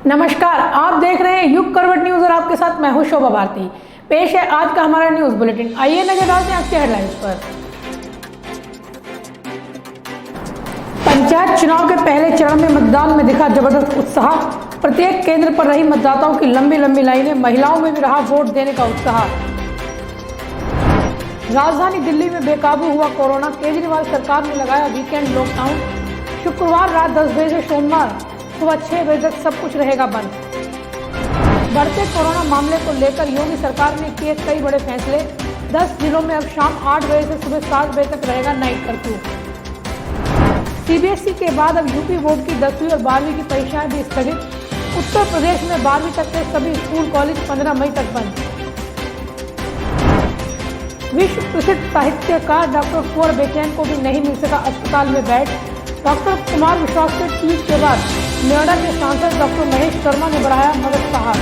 नमस्कार, आप देख रहे हैं युग करवट न्यूज और आपके साथ मैं हूं शोभा भारती। पेश है आज का हमारा न्यूज बुलेटिन। आइए नजर डालते हैं आज के हेडलाइंस पर। पंचायत चुनाव के पहले चरण में मतदान में दिखा जबरदस्त उत्साह। प्रत्येक केंद्र पर रही मतदाताओं की लंबी लंबी लाइनें, महिलाओं में भी रहा वोट देने का उत्साह। राजधानी दिल्ली में बेकाबू हुआ कोरोना, केजरीवाल सरकार ने लगाया वीकेंड लॉकडाउन। शुक्रवार रात 10 बजे से सोमवार सुबह 6 बजे तक सब कुछ रहेगा बंद। बढ़ते कोरोना मामले को लेकर योगी सरकार ने किए कई बड़े फैसले। 10 जिलों में अब शाम 8 बजे से सुबह 7 बजे तक रहेगा नाइट कर्फ्यू। सीबीएसई के बाद अब यूपी बोर्ड की 10वीं और 12वीं की परीक्षाएं भी स्थगित। उत्तर प्रदेश में 12वीं तक के सभी स्कूल कॉलेज 15 मई तक बंद। विश्व प्रसिद्ध साहित्यकार डॉक्टर कुंवर बेचैन को भी नहीं मिल सका अस्पताल में बेड। डॉक्टर कुमार विश्वास के ट्वीट के बाद नोएडा के सांसद डॉक्टर महेश शर्मा ने बढ़ाया मदद का हाथ।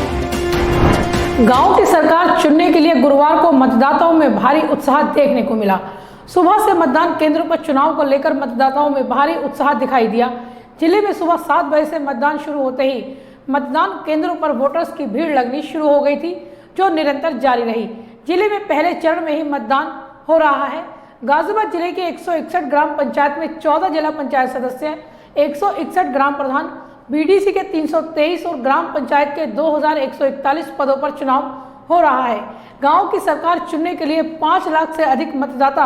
गांव की सरकार चुनने के लिए गुरुवार को मतदाताओं में भारी उत्साह देखने को मिला। सुबह से मतदान केंद्रों पर चुनाव को लेकर मतदाताओं में भारी उत्साह दिखाई दिया। जिले में सुबह 7 बजे से मतदान शुरू होते ही मतदान केंद्रों पर वोटर्स की भीड़ लगनी शुरू हो गई थी, जो निरंतर जारी रही। जिले में पहले चरण में ही मतदान हो रहा है। गाजियाबाद जिले के 161 ग्राम पंचायत में 14 जिला पंचायत सदस्य, 161 ग्राम प्रधान, बीडीसी के 323 और ग्राम पंचायत के 2141 पदों पर चुनाव हो रहा है। गांव की सरकार चुनने के लिए 5 लाख से अधिक मतदाता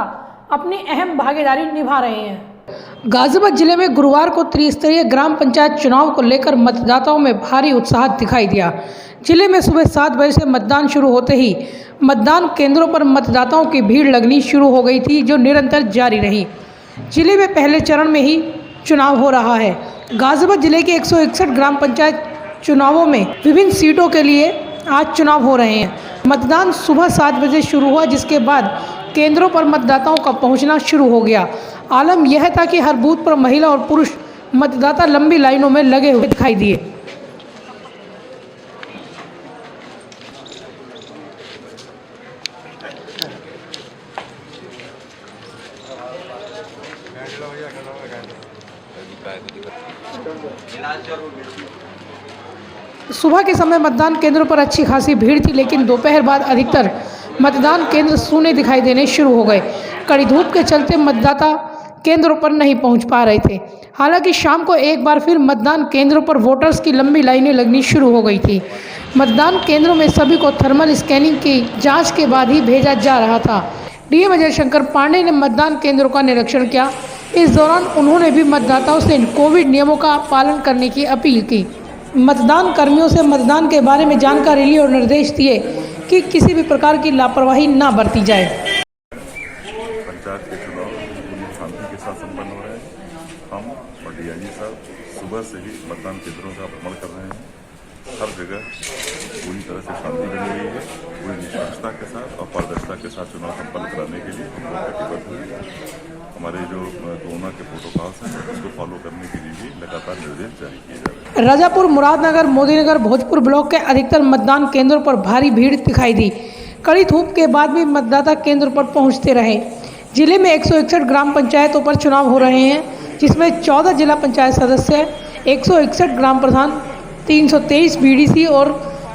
अपनी अहम भागीदारी निभा रहे हैं। गाजियाबाद जिले में गुरुवार को त्रिस्तरीय ग्राम पंचायत चुनाव को लेकर मतदाताओं में भारी उत्साह दिखाई दिया। जिले में सुबह 7 बजे से मतदान शुरू होते ही मतदान केंद्रों पर मतदाताओं की भीड़ लगनी शुरू हो गई थी, जो निरंतर जारी रही। जिले में पहले चरण में ही चुनाव हो रहा है। गाजियाबाद जिले के 161 ग्राम पंचायत चुनावों में विभिन्न सीटों के लिए आज चुनाव हो रहे हैं। मतदान सुबह 7 बजे शुरू हुआ, जिसके बाद केंद्रों पर मतदाताओं का पहुंचना शुरू हो गया। आलम यह था कि हर बूथ पर महिला और पुरुष मतदाता लंबी लाइनों में लगे हुए दिखाई दिए। सुबह के समय मतदान केंद्रों पर अच्छी खासी भीड़ थी, लेकिन दोपहर बाद अधिकतर मतदान केंद्र सूने दिखाई देने शुरू हो गए। कड़ी धूप के चलते मतदाता केंद्रों पर नहीं पहुंच पा रहे थे। हालांकि शाम को एक बार फिर मतदान केंद्रों पर वोटर्स की लंबी लाइनें लगनी शुरू हो गई थी। मतदान केंद्रों में सभी को थर्मल स्कैनिंग की जांच के बाद ही भेजा जा रहा था। डीएम अजय शंकर पांडे ने मतदान केंद्रों का निरीक्षण किया। इस दौरान उन्होंने भी मतदाताओं से कोविड नियमों का पालन करने की अपील की। मतदान कर्मियों से मतदान के बारे में जानकारी ली और निर्देश दिए कि किसी भी प्रकार की लापरवाही न बरती जाए। पंचायत के चुनाव पूरी शांति के साथ संपन्न हो रहे हैं। हम और डीआईजी साहब सुबह से ही मतदान केंद्रों का भ्रमण कर रहे हैं। हर जगह पूरी तरह से शांति बनी हुई है। पूरी निष्पक्षता के साथ और पारदर्शिता के साथ चुनाव संपन्न कराने के लिए हम लोग कटिबद्ध हैं। हमारे जो कोरोना के प्रोटोकॉल्स हैं उसको फॉलो करने के लिए भी लगातार निर्देश जारी किए जा रहे हैं। राजापुर, मुरादनगर, मोदीनगर, भोजपुर ब्लॉक के अधिकतर मतदान केंद्रों पर भारी भीड़ दिखाई दी। कड़ी धूप के बाद भी मतदाता केंद्र पर पहुंचते रहे। जिले में 161 ग्राम पंचायतों पर चुनाव हो रहे हैं, जिसमें 14 जिला पंचायत सदस्य, 161 ग्राम प्रधान, 323 बीडीसी और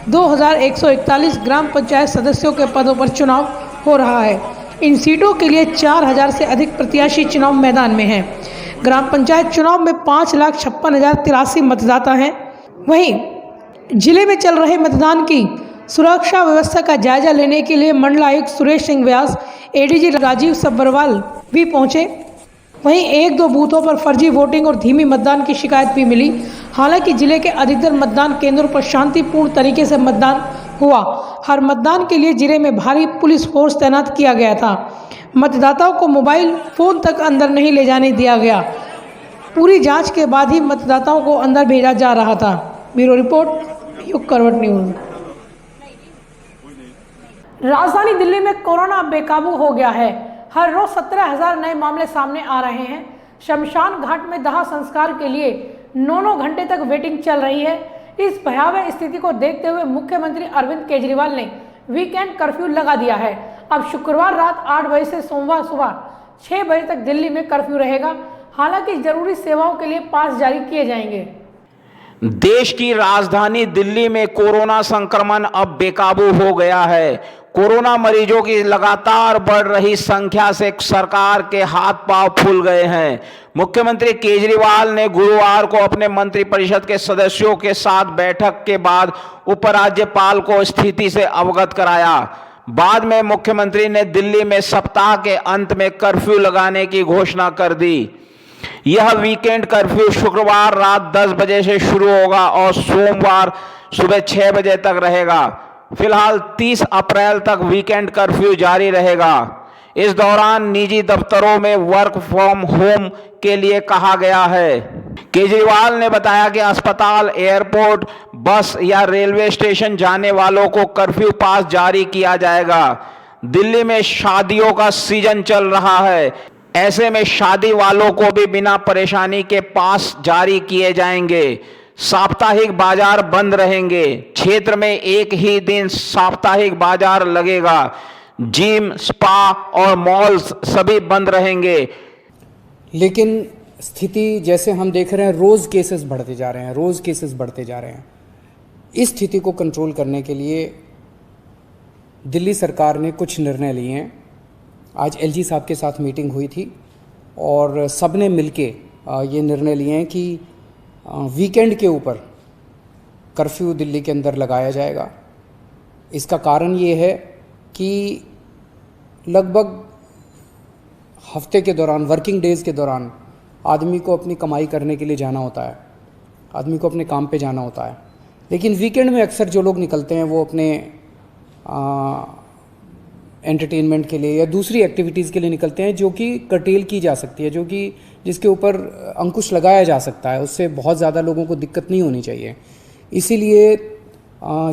2141 ग्राम पंचायत सदस्यों के पदों पर चुनाव हो रहा है। इन सीटों के लिए 4000 से अधिक प्रत्याशी चुनाव मैदान में हैं। ग्राम पंचायत चुनाव में 5,56,083 मतदाता हैं। वहीं जिले में चल रहे मतदान की सुरक्षा व्यवस्था का जायजा लेने के लिए मंडलायुक्त सुरेश सिंह व्यास, एडीजी राजीव सब्बरवाल भी पहुंचे। वहीं 1-2 बूथों पर फर्जी वोटिंग और धीमी मतदान की शिकायत भी मिली। हालांकि जिले के अधिकतर मतदान केंद्रों पर शांतिपूर्ण तरीके से मतदान हुआ। हर मतदान के लिए जिले में भारी पुलिस फोर्स तैनात किया गया था। मतदाताओं को मोबाइल फोन तक अंदर नहीं ले जाने दिया गया। पूरी जांच के बाद ही मतदाताओं को अंदर भेजा जा रहा था। ब्यूरो रिपोर्ट, युग करवट न्यूज। राजधानी दिल्ली में कोरोना बेकाबू हो गया है। हर रोज 17,000 नए मामले सामने आ रहे हैं। शमशान घाट में दाह संस्कार के लिए 9 घंटे तक वेटिंग चल रही है। इस भयावह स्थिति को देखते हुए मुख्यमंत्री अरविंद केजरीवाल ने वीकेंड कर्फ्यू लगा दिया है। अब शुक्रवार रात 8 बजे से सोमवार सुबह 6 बजे तक दिल्ली में कर्फ्यू रहेगा। हालांकि जरूरी सेवाओं के लिए पास जारी किए जाएंगे। देश की राजधानी दिल्ली में कोरोना संक्रमण अब बेकाबू हो गया है। कोरोना मरीजों की लगातार बढ़ रही संख्या से सरकार के हाथ पांव फूल गए हैं। मुख्यमंत्री केजरीवाल ने गुरुवार को अपने मंत्रिपरिषद के सदस्यों के साथ बैठक के बाद उपराज्यपाल को स्थिति से अवगत कराया। बाद में मुख्यमंत्री ने दिल्ली में सप्ताह के अंत में कर्फ्यू लगाने की घोषणा कर दी। यह वीकेंड कर्फ्यू शुक्रवार रात 10 बजे से शुरू होगा और सोमवार सुबह 6 बजे तक रहेगा। फिलहाल 30 अप्रैल तक वीकेंड कर्फ्यू जारी रहेगा। इस दौरान निजी दफ्तरों में वर्क फ्रॉम होम के लिए कहा गया है। केजरीवाल ने बताया कि अस्पताल, एयरपोर्ट, बस या रेलवे स्टेशन जाने वालों को कर्फ्यू पास जारी किया जाएगा। दिल्ली में शादियों का सीजन चल रहा है, ऐसे में शादी वालों को भी बिना परेशानी के पास जारी किए जाएंगे। साप्ताहिक बाजार बंद रहेंगे। क्षेत्र में एक ही दिन साप्ताहिक बाजार लगेगा। जिम, स्पा और मॉल्स सभी बंद रहेंगे। लेकिन स्थिति जैसे हम देख रहे हैं, रोज़ केसेस बढ़ते जा रहे हैं। इस स्थिति को कंट्रोल करने के लिए दिल्ली सरकार ने कुछ निर्णय लिए हैं। आज एलजी साहब के साथ मीटिंग हुई थी और सब ने मिलके ये निर्णय लिए हैं कि वीकेंड के ऊपर कर्फ्यू दिल्ली के अंदर लगाया जाएगा। इसका कारण ये है कि लगभग हफ्ते के दौरान, वर्किंग डेज़ के दौरान आदमी को अपनी कमाई करने के लिए जाना होता है, आदमी को अपने काम पे जाना होता है। लेकिन वीकेंड में अक्सर जो लोग निकलते हैं वो अपने एंटरटेनमेंट के लिए या दूसरी एक्टिविटीज़ के लिए निकलते हैं, जो कि कर्टेल की जा सकती है, जिसके ऊपर अंकुश लगाया जा सकता है। उससे बहुत ज़्यादा लोगों को दिक्कत नहीं होनी चाहिए। इसीलिए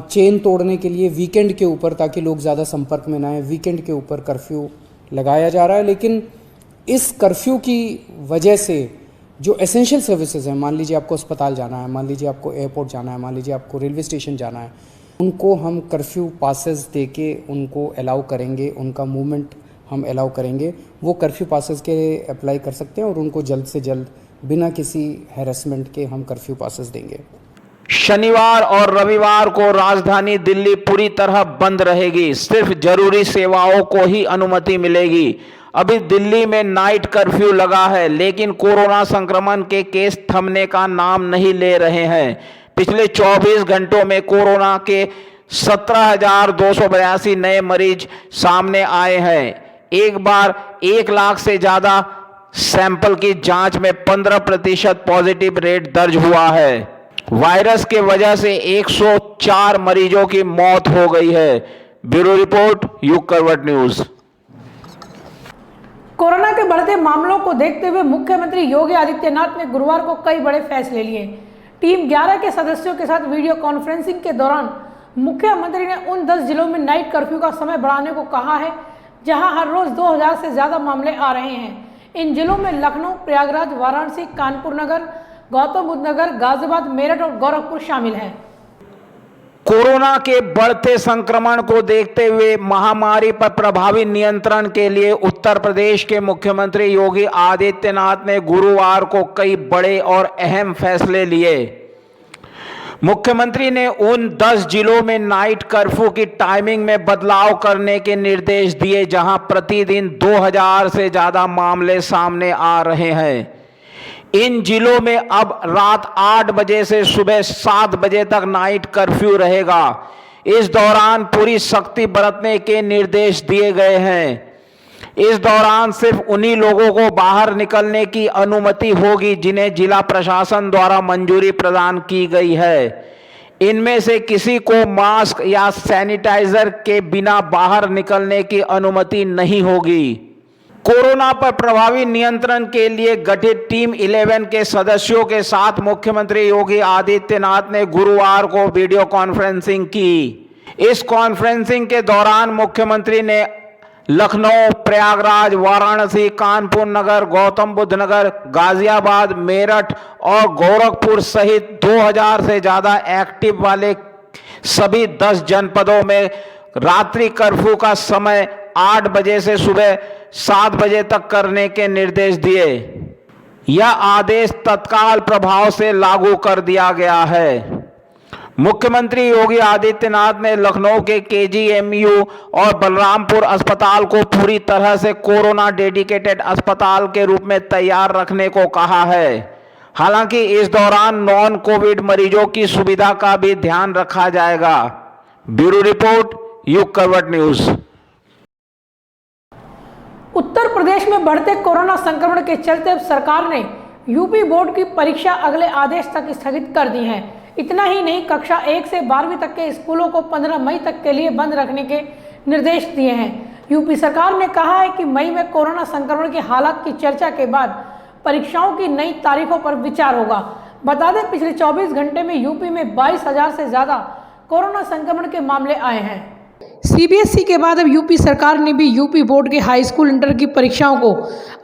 चेन तोड़ने के लिए वीकेंड के ऊपर, ताकि लोग ज़्यादा संपर्क में ना आए, वीकेंड के ऊपर कर्फ्यू लगाया जा रहा है। लेकिन इस कर्फ्यू की वजह से जो एसेंशियल सर्विसेज हैं, मान लीजिए आपको अस्पताल जाना है, मान लीजिए आपको एयरपोर्ट जाना है, मान लीजिए आपको रेलवे स्टेशन जाना है, उनको हम कर्फ्यू पासेस दे के उनको अलाउ करेंगे, उनका मूवमेंट हम अलाउ करेंगे। वो कर्फ्यू पासेस के अप्लाई कर सकते हैं और उनको जल्द से जल्द बिना किसी हैरेसमेंट के हम कर्फ्यू पासेस देंगे। शनिवार और रविवार को राजधानी दिल्ली पूरी तरह बंद रहेगी। सिर्फ जरूरी सेवाओं को ही अनुमति मिलेगी। अभी दिल्ली में नाइट कर्फ्यू लगा है, लेकिन कोरोना संक्रमण के केस थमने का नाम नहीं ले रहे हैं। पिछले 24 घंटों में कोरोना के 17,282 नए मरीज सामने आए हैं। एक बार 1 लाख से ज्यादा सैंपल की जांच में 15% पॉजिटिव रेट दर्ज हुआ है। वायरस के वजह से 104 मरीजों की मौत हो गई है। ब्यूरो रिपोर्ट, युग करवट न्यूज। कोरोना के बढ़ते मामलों को देखते हुए मुख्यमंत्री योगी आदित्यनाथ ने गुरुवार को कई बड़े फैसले लिए। टीम 11 के सदस्यों के साथ वीडियो कॉन्फ्रेंसिंग के दौरान मुख्यमंत्री ने उन 10 जिलों में नाइट कर्फ्यू का समय बढ़ाने को कहा है जहां हर रोज 2000 से ज्यादा मामले आ रहे हैं। इन जिलों में लखनऊ, प्रयागराज, वाराणसी, कानपुर नगर, गौतम बुद्ध नगर, गाजियाबाद, मेरठ और गोरखपुर शामिल हैं। कोरोना के बढ़ते संक्रमण को देखते हुए महामारी पर प्रभावी नियंत्रण के लिए उत्तर प्रदेश के मुख्यमंत्री योगी आदित्यनाथ ने गुरुवार को कई बड़े और अहम फैसले लिए। मुख्यमंत्री ने उन 10 जिलों में नाइट कर्फ्यू की टाइमिंग में बदलाव करने के निर्देश दिए जहां प्रतिदिन 2000 से ज्यादा मामले सामने आ रहे हैं। इन जिलों में अब रात 8 बजे से सुबह 7 बजे तक नाइट कर्फ्यू रहेगा। इस दौरान पूरी सख्ती बरतने के निर्देश दिए गए हैं। इस दौरान सिर्फ उन्हीं लोगों को बाहर निकलने की अनुमति होगी जिन्हें जिला प्रशासन द्वारा मंजूरी प्रदान की गई है। इनमें से किसी को मास्क या सैनिटाइजर के बिना बाहर निकलने की अनुमति नहीं होगी। कोरोना पर प्रभावी नियंत्रण के लिए गठित टीम 11 के सदस्यों के साथ मुख्यमंत्री योगी आदित्यनाथ ने गुरुवार को वीडियो कॉन्फ्रेंसिंग की। इस कॉन्फ्रेंसिंग के दौरान मुख्यमंत्री ने लखनऊ, प्रयागराज, वाराणसी, कानपुर नगर, गौतम बुद्ध नगर, गाजियाबाद, मेरठ और गोरखपुर सहित 2000 से ज्यादा एक्टिव वाले सभी 10 जनपदों में रात्रि कर्फ्यू का समय 8 बजे से सुबह 7 बजे तक करने के निर्देश दिए। यह आदेश तत्काल प्रभाव से लागू कर दिया गया है। मुख्यमंत्री योगी आदित्यनाथ ने लखनऊ के केजीएमयू और बलरामपुर अस्पताल को पूरी तरह से कोरोना डेडिकेटेड अस्पताल के रूप में तैयार रखने को कहा है। हालांकि इस दौरान नॉन कोविड मरीजों की सुविधा का भी ध्यान रखा जाएगा। ब्यूरो रिपोर्ट, युग करवट न्यूज। उत्तर प्रदेश में बढ़ते कोरोना संक्रमण के चलते अब सरकार ने यूपी बोर्ड की परीक्षा अगले आदेश तक स्थगित कर दी है। इतना ही नहीं, कक्षा 1 से 12वीं तक के स्कूलों को 15 मई तक के लिए बंद रखने के निर्देश दिए हैं। यूपी सरकार ने कहा है कि मई में कोरोना संक्रमण के हालात की चर्चा के बाद परीक्षाओं की नई तारीखों पर विचार होगा। बता दें, पिछले 24 घंटे में यूपी में 22,000 से ज्यादा कोरोना संक्रमण के मामले आए हैं। सीबीएसई के बाद अब यूपी सरकार ने भी यूपी बोर्ड के हाई स्कूल इंटर की परीक्षाओं को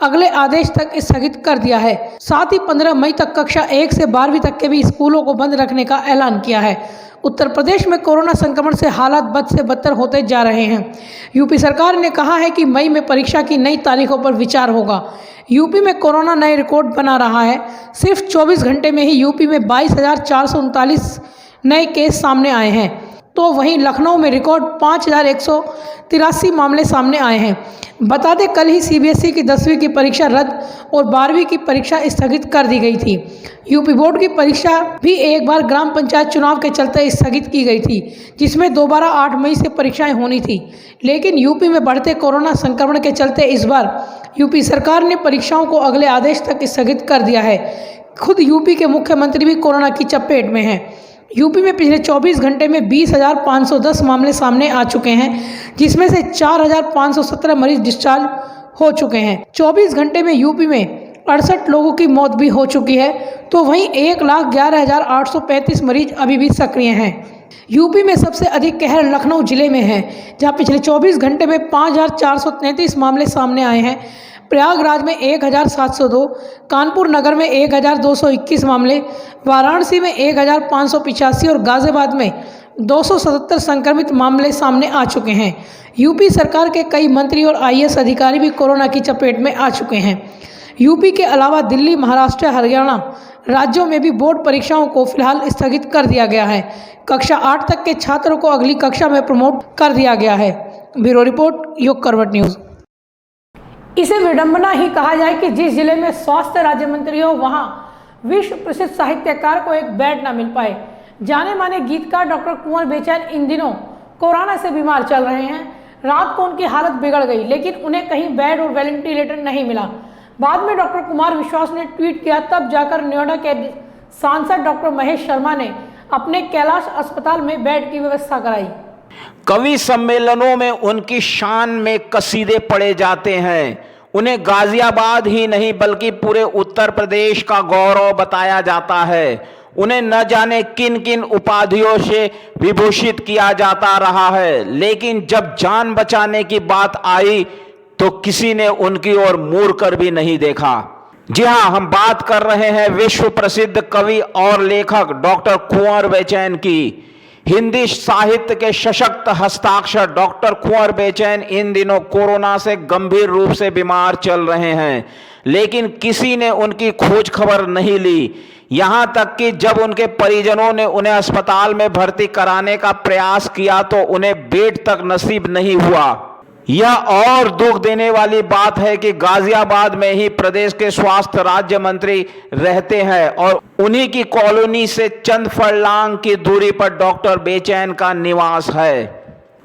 अगले आदेश तक स्थगित कर दिया है। साथ ही 15 मई तक कक्षा 1 से 12वीं तक के भी स्कूलों को बंद रखने का ऐलान किया है। उत्तर प्रदेश में कोरोना संक्रमण से हालात बद से बदतर होते जा रहे हैं। यूपी सरकार ने कहा है कि मई में परीक्षा की नई तारीखों पर विचार होगा। यूपी में कोरोना नए रिकॉर्ड बना रहा है। सिर्फ 24 घंटे में ही यूपी में 22,439 नए केस सामने आए हैं, तो वहीं लखनऊ में रिकॉर्ड 5,183 मामले सामने आए हैं। बता दें, कल ही सीबीएसई की 10वीं की परीक्षा रद्द और 12वीं की परीक्षा स्थगित कर दी गई थी। यूपी बोर्ड की परीक्षा भी एक बार ग्राम पंचायत चुनाव के चलते स्थगित की गई थी, जिसमें दोबारा 8 मई से परीक्षाएं होनी थी। लेकिन यूपी में बढ़ते कोरोना संक्रमण के चलते इस बार यूपी सरकार ने परीक्षाओं को अगले आदेश तक स्थगित कर दिया है। खुद यूपी के मुख्यमंत्री भी कोरोना की चपेट में हैं। यूपी में पिछले 24 घंटे में 20,510 मामले सामने आ चुके हैं, जिसमें से 4,517 मरीज डिस्चार्ज हो चुके हैं। 24 घंटे में यूपी में 68 लोगों की मौत भी हो चुकी है, तो वहीं 1,11,835 मरीज अभी भी सक्रिय हैं। यूपी में सबसे अधिक कहर लखनऊ जिले में है, जहां पिछले 24 घंटे में 5,433 मामले सामने आए हैं। प्रयागराज में 1,702, कानपुर नगर में 1,221 मामले, वाराणसी में 1,585 और गाजियाबाद में 277 संक्रमित मामले सामने आ चुके हैं। यूपी सरकार के कई मंत्री और आईएएस अधिकारी भी कोरोना की चपेट में आ चुके हैं। यूपी के अलावा दिल्ली, महाराष्ट्र, हरियाणा राज्यों में भी बोर्ड परीक्षाओं को फिलहाल स्थगित कर दिया गया है। कक्षा 8 तक के छात्रों को अगली कक्षा में प्रमोट कर दिया गया है। ब्यूरो रिपोर्ट, युग करवट न्यूज। इसे विडंबना ही कहा जाए कि जिस जिले में स्वास्थ्य राज्य मंत्री हो, वहां विश्व प्रसिद्ध साहित्यकार को एक बेड न मिल पाए। जाने माने गीतकार डॉक्टर कुंवर बेचैन इन दिनों कोरोना से बीमार चल रहे हैं। रात को उनकी हालत बिगड़ गई, लेकिन उन्हें कहीं बेड और वेंटिलेटर नहीं मिला। बाद में डॉक्टर कुमार विश्वास ने ट्वीट किया, तब जाकर नोएडा के सांसद डॉक्टर महेश शर्मा ने अपने कैलाश अस्पताल में बेड की व्यवस्था कराई। कवि सम्मेलनों में उनकी शान में कसीदे पढ़े जाते हैं। उन्हें गाजियाबाद ही नहीं बल्कि पूरे उत्तर प्रदेश का गौरव बताया जाता है। उन्हें न जाने किन किन उपाधियों से विभूषित किया जाता रहा है, लेकिन जब जान बचाने की बात आई तो किसी ने उनकी ओर मुड़ कर भी नहीं देखा। जी हां, हम बात कर रहे हैं विश्व प्रसिद्ध कवि और लेखक डॉक्टर कुंवर बेचैन की। हिंदी साहित्य के सशक्त हस्ताक्षर डॉक्टर कुंवर बेचैन इन दिनों कोरोना से गंभीर रूप से बीमार चल रहे हैं, लेकिन किसी ने उनकी खोज खबर नहीं ली। यहां तक कि जब उनके परिजनों ने उन्हें अस्पताल में भर्ती कराने का प्रयास किया तो उन्हें बेड तक नसीब नहीं हुआ। यह और दुख देने वाली बात है कि गाजियाबाद में ही प्रदेश के स्वास्थ्य राज्य मंत्री रहते हैं और उन्हीं की कॉलोनी से चंद फरलांग की दूरी पर डॉक्टर बेचैन का निवास है।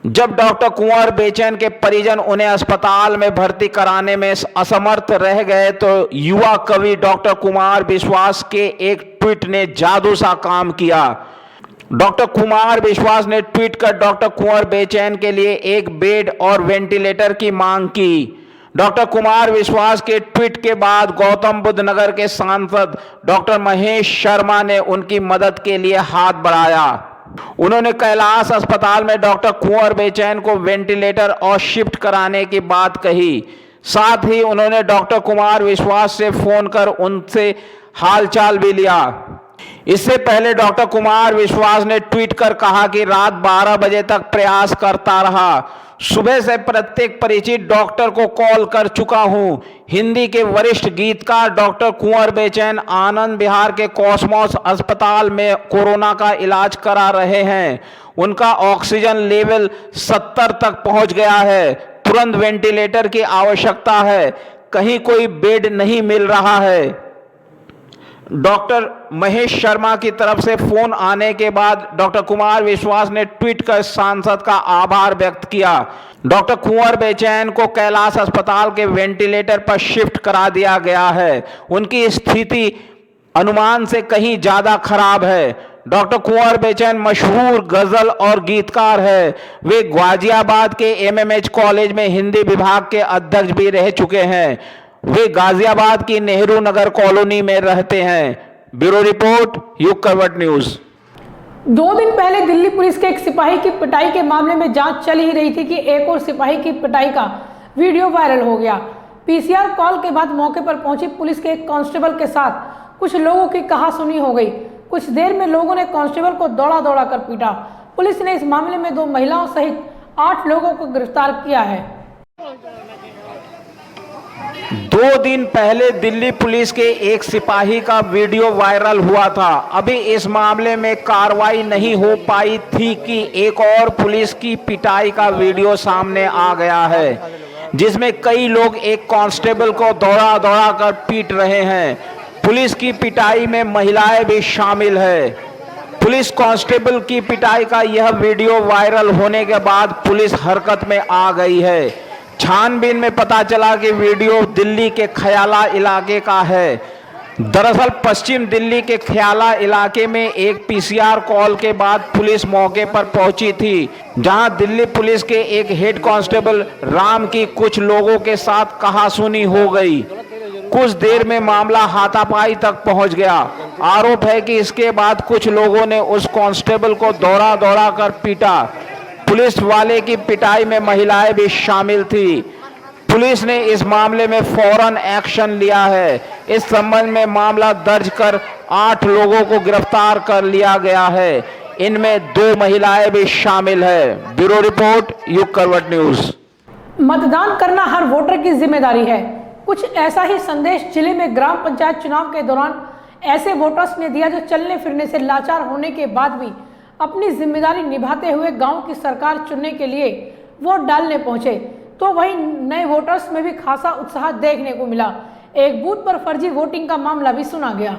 जब डॉक्टर कुंवर बेचैन के परिजन उन्हें अस्पताल में भर्ती कराने में असमर्थ रह गए तो युवा कवि डॉक्टर कुमार विश्वास के एक ट्वीट ने जादू सा काम किया। डॉक्टर कुमार विश्वास ने ट्वीट कर डॉक्टर कुंवर बेचैन के लिए एक बेड और वेंटिलेटर की मांग की। डॉक्टर कुमार विश्वास के ट्वीट के बाद गौतम बुद्ध नगर के सांसद डॉक्टर महेश शर्मा ने उनकी मदद के लिए हाथ बढ़ाया। उन्होंने कैलाश अस्पताल में डॉक्टर कुंवर बेचैन को वेंटिलेटर और शिफ्ट कराने की बात कही। साथ ही उन्होंने डॉक्टर कुमार विश्वास से फोन कर उनसे हालचाल भी लिया। इससे पहले डॉक्टर कुमार विश्वास ने ट्वीट कर कहा कि रात 12 बजे तक प्रयास करता रहा। सुबह से प्रत्येक परिचित डॉक्टर को कॉल कर चुका हूं। हिंदी के वरिष्ठ गीतकार डॉक्टर कुंवर बेचैन आनंद विहार के कॉस्मोस अस्पताल में कोरोना का इलाज करा रहे हैं। उनका ऑक्सीजन लेवल 70 तक पहुंच गया है। तुरंत वेंटिलेटर की आवश्यकता है। कहीं कोई बेड नहीं मिल रहा है। डॉक्टर महेश शर्मा की तरफ से फोन आने के बाद डॉक्टर कुमार विश्वास ने ट्वीट कर सांसद का आभार व्यक्त किया। डॉक्टर कुंवर बेचैन को कैलाश अस्पताल के वेंटिलेटर पर शिफ्ट करा दिया गया है। उनकी स्थिति अनुमान से कहीं ज्यादा खराब है। डॉक्टर कुंवर बेचैन मशहूर गजल और गीतकार है। वे गाजियाबाद के एमएमएच कॉलेज में हिंदी विभाग के अध्यक्ष भी रह चुके हैं। वे गाजियाबाद की नेहरू नगर कॉलोनी में रहते हैं। ब्यूरो रिपोर्ट, युग करवट न्यूज। 2 दिन पहले दिल्ली पुलिस के एक सिपाही की पिटाई के मामले में जांच चल ही रही थी कि एक और सिपाही की पिटाई का वीडियो वायरल हो गया। पीसीआर कॉल के बाद मौके पर पहुंची पुलिस के एक कांस्टेबल के साथ कुछ लोगों की कहासुनी हो गई। कुछ देर में लोगों ने कांस्टेबल को दौड़ा दौड़ा कर पीटा। पुलिस ने इस मामले में 2 महिलाओं सहित 8 लोगों को गिरफ्तार किया है। 2 दिन पहले दिल्ली पुलिस के एक सिपाही का वीडियो वायरल हुआ था। अभी इस मामले में कार्रवाई नहीं हो पाई थी कि एक और पुलिस की पिटाई का वीडियो सामने आ गया है, जिसमें कई लोग एक कांस्टेबल को दौड़ा दौड़ा कर पीट रहे हैं। पुलिस की पिटाई में महिलाएं भी शामिल है। पुलिस कांस्टेबल की पिटाई का यह वीडियो वायरल होने के बाद पुलिस हरकत में आ गई है। छानबीन में पता चला कि वीडियो दिल्ली के ख्याला इलाके का है। दरअसल पश्चिम दिल्ली के ख्याला इलाके में एक पीसीआर कॉल के बाद पुलिस मौके पर पहुंची थी, जहां दिल्ली पुलिस के एक हेड कांस्टेबल राम की कुछ लोगों के साथ कहासुनी हो गई। कुछ देर में मामला हाथापाई तक पहुंच गया। आरोप है कि इसके बाद कुछ लोगों ने उस कांस्टेबल को दौड़ा दौड़ा कर पीटा। पुलिस वाले की पिटाई में महिलाएं भी शामिल थी। पुलिस ने इस मामले में फौरन एक्शन लिया है। इस संबंध में मामला दर्ज कर 8 लोगों को गिरफ्तार कर लिया गया है। इनमें 2 महिलाएं भी शामिल है। ब्यूरो रिपोर्ट, युग करवट न्यूज। मतदान करना हर वोटर की जिम्मेदारी है। कुछ ऐसा ही संदेश जिले में ग्राम पंचायत चुनाव के दौरान ऐसे वोटर्स ने दिया जो चलने फिरने से लाचार होने के बाद भी अपनी जिम्मेदारी निभाते हुए गांव की सरकार चुनने के लिए वोट डालने पहुंचे। तो वहीं नए वोटर्स में भी खासा उत्साह देखने को मिला। एक बूथ पर फर्जी वोटिंग का मामला भी सुना गया।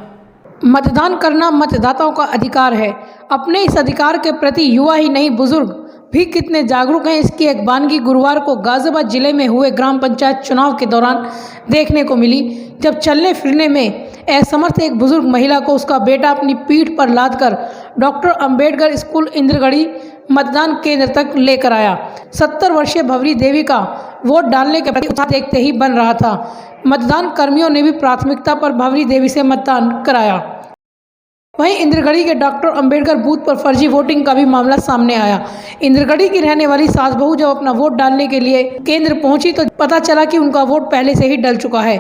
मतदान करना मतदाताओं का अधिकार है। अपने इस अधिकार के प्रति युवा ही नहीं बुजुर्ग भी कितने जागरूक हैं, इसकी एक बानगी गुरुवार को गाजियाबाद जिले में हुए ग्राम पंचायत चुनाव के दौरान देखने को मिली, जब चलने फिरने में असमर्थ एक बुजुर्ग महिला को उसका बेटा अपनी पीठ पर लादकर डॉक्टर अंबेडकर स्कूल इंद्रगढ़ी मतदान केंद्र तक लेकर आया। 70 वर्षीय भवरी देवी का वोट डालने के प्रति उत्साह देखते ही बन रहा था। मतदान कर्मियों ने भी प्राथमिकता पर भवरी देवी से मतदान कराया। वहीं इंद्रगढ़ी के डॉक्टर अंबेडकर बूथ पर फर्जी वोटिंग का भी मामला सामने आया। इंद्रगढ़ी की रहने वाली सास बहू जब अपना वोट डालने के लिए केंद्र पहुंची तो पता चला कि उनका वोट पहले से ही डल चुका है।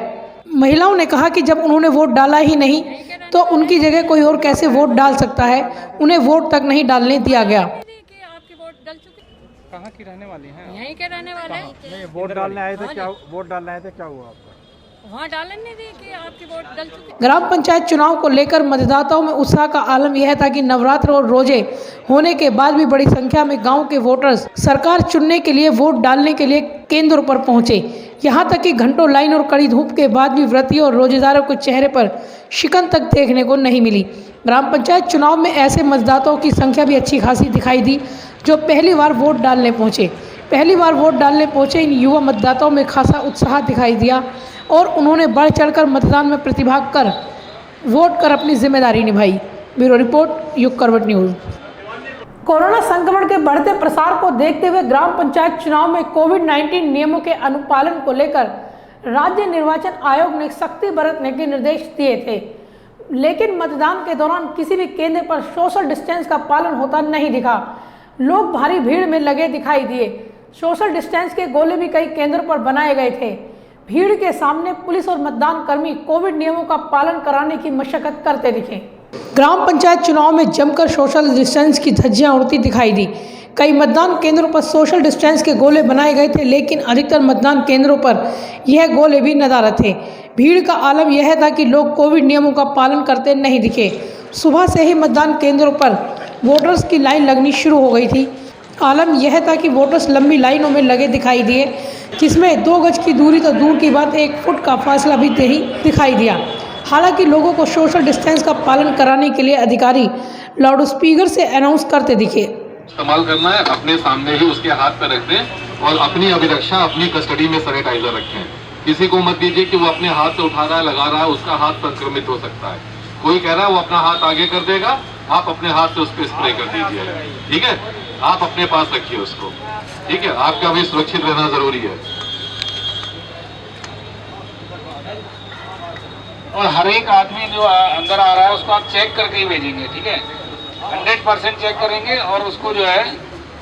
महिलाओं ने कहा कि जब उन्होंने वोट डाला ही नहीं तो उनकी जगह कोई और कैसे वोट डाल सकता है। उन्हें वोट तक नहीं डालने दिया गया। कहाँ की रहने वाली हैं? यहीं के रहने वाले हैं। नहीं, वोट डालने आए थे, क्या वोट डालने आए थे, क्या हुआ आपका? वहाँ डालने नहीं दी कि आपकी वोट डल चुकी। ग्राम पंचायत चुनाव को लेकर मतदाताओं में उत्साह का आलम यह था कि नवरात्र और रोजे होने के बाद भी बड़ी संख्या में गांव के वोटर्स सरकार चुनने के लिए वोट डालने के लिए केंद्रों पर पहुंचे। यहां तक कि घंटों लाइन और कड़ी धूप के बाद भी व्रतियों और रोजेदारों के चेहरे पर शिकन तक देखने को नहीं मिली। ग्राम पंचायत चुनाव में ऐसे मतदाताओं की संख्या भी अच्छी खासी दिखाई दी जो पहली बार वोट डालने पहुंचे। पहली बार वोट डालने पहुंचे इन युवा मतदाताओं में खासा उत्साह दिखाई दिया और उन्होंने बढ़ चढ़कर मतदान में प्रतिभाग कर वोट कर अपनी जिम्मेदारी निभाई। ब्यूरो रिपोर्ट, युग करवट न्यूज। कोरोना संक्रमण के बढ़ते प्रसार को देखते हुए ग्राम पंचायत चुनाव में कोविड-19 नियमों के अनुपालन को लेकर राज्य निर्वाचन आयोग ने सख्ती बरतने के निर्देश दिए थे, लेकिन मतदान के दौरान किसी भी केंद्र पर सोशल डिस्टेंस का पालन होता नहीं दिखा। लोग भारी भीड़ में लगे दिखाई दिए। सोशल डिस्टेंस के गोले भी कई केंद्रों पर बनाए गए थे। भीड़ के सामने पुलिस और मतदान कर्मी कोविड नियमों का पालन कराने की मशक्कत करते दिखे। ग्राम पंचायत चुनाव में जमकर सोशल डिस्टेंस की धज्जियां उड़ती दिखाई दी। कई मतदान केंद्रों पर सोशल डिस्टेंस के गोले बनाए गए थे, लेकिन अधिकतर मतदान केंद्रों पर यह गोले भी नदारद थे। भीड़ का आलम यह था कि लोग कोविड नियमों का पालन करते नहीं दिखे। सुबह से ही मतदान केंद्रों पर वोटर्स की लाइन लगनी शुरू हो गई थी। आलम यह था कि वोटर्स लंबी लाइनों में लगे दिखाई दिए, जिसमें 2 गज की दूरी तो दूर की बात 1 फुट का फासला भी नहीं दिखाई दिया। हालांकि लोगों को सोशल डिस्टेंस का पालन कराने के लिए अधिकारी लाउड स्पीकर से अनाउंस करते दिखे। इस्तेमाल करना है, अपने सामने ही उसके हाथ पे रख दें और अपनी अभिरक्षा अपनी कस्टडी में सैनिटाइजर रखें। किसी को मत दीजिए कि वो अपने हाथ से उठा रहा है, लगा रहा है, उसका हाथ संक्रमित हो सकता है। कोई कह रहा है वो अपना हाथ आगे कर देगा, आप अपने हाथ से उस पर स्प्रे कर दीजिए, ठीक है। आप अपने पास रखिए उसको, ठीक है। आपका भी सुरक्षित रहना जरूरी है। और हर एक आदमी जो अंदर आ रहा है उसको आप चेक करके ही भेजेंगे, ठीक है। 100% चेक करेंगे और उसको जो है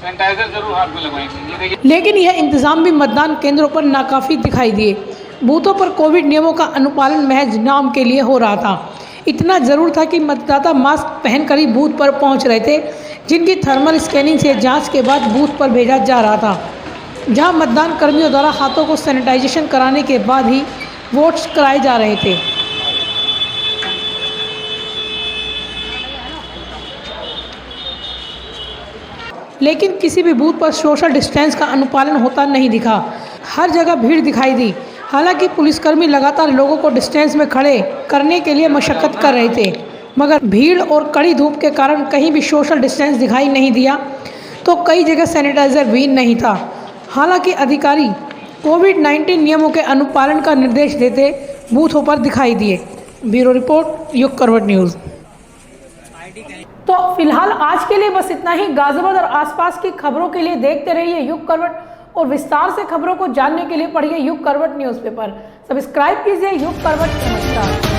सैनिटाइजर जरूर हाथ में लगवाएंगे। ये देखिए, लेकिन यह इंतजाम भी मतदान केंद्रों पर नाकाफी दिखाई दिए। बूथों पर कोविड नियमों का अनुपालन महज नाम के लिए हो रहा था। इतना जरूर था कि मतदाता मास्क पहनकर ही बूथ पर पहुंच रहे थे, जिनकी थर्मल स्कैनिंग से जांच के बाद बूथ पर भेजा जा रहा था, जहां मतदान कर्मियों द्वारा हाथों को सैनिटाइजेशन कराने के बाद ही वोट्स कराए जा रहे थे। लेकिन किसी भी बूथ पर सोशल डिस्टेंस का अनुपालन होता नहीं दिखा। हर जगह भीड़ दिखाई दी। हालांकि पुलिसकर्मी लगातार लोगों को डिस्टेंस में खड़े करने के लिए मशक्कत कर रहे थे, मगर भीड़ और कड़ी धूप के कारण कहीं भी सोशल डिस्टेंस दिखाई नहीं दिया, तो कई जगह सैनिटाइजर भी नहीं था। हालांकि अधिकारी कोविड-19 नियमों के अनुपालन का निर्देश देते बूथों पर दिखाई दिए। ब्यूरो रिपोर्ट, युग करवट न्यूज़। तो फिलहाल आज के लिए बस इतना ही। गाजियाबाद और आसपास की खबरों के लिए देखते रहिए युग करवट और विस्तार से खबरों को जानने के लिए पढ़िए युग करवट न्यूज़पेपर। सब्सक्राइब कीजिए युग करवट नमस्कार।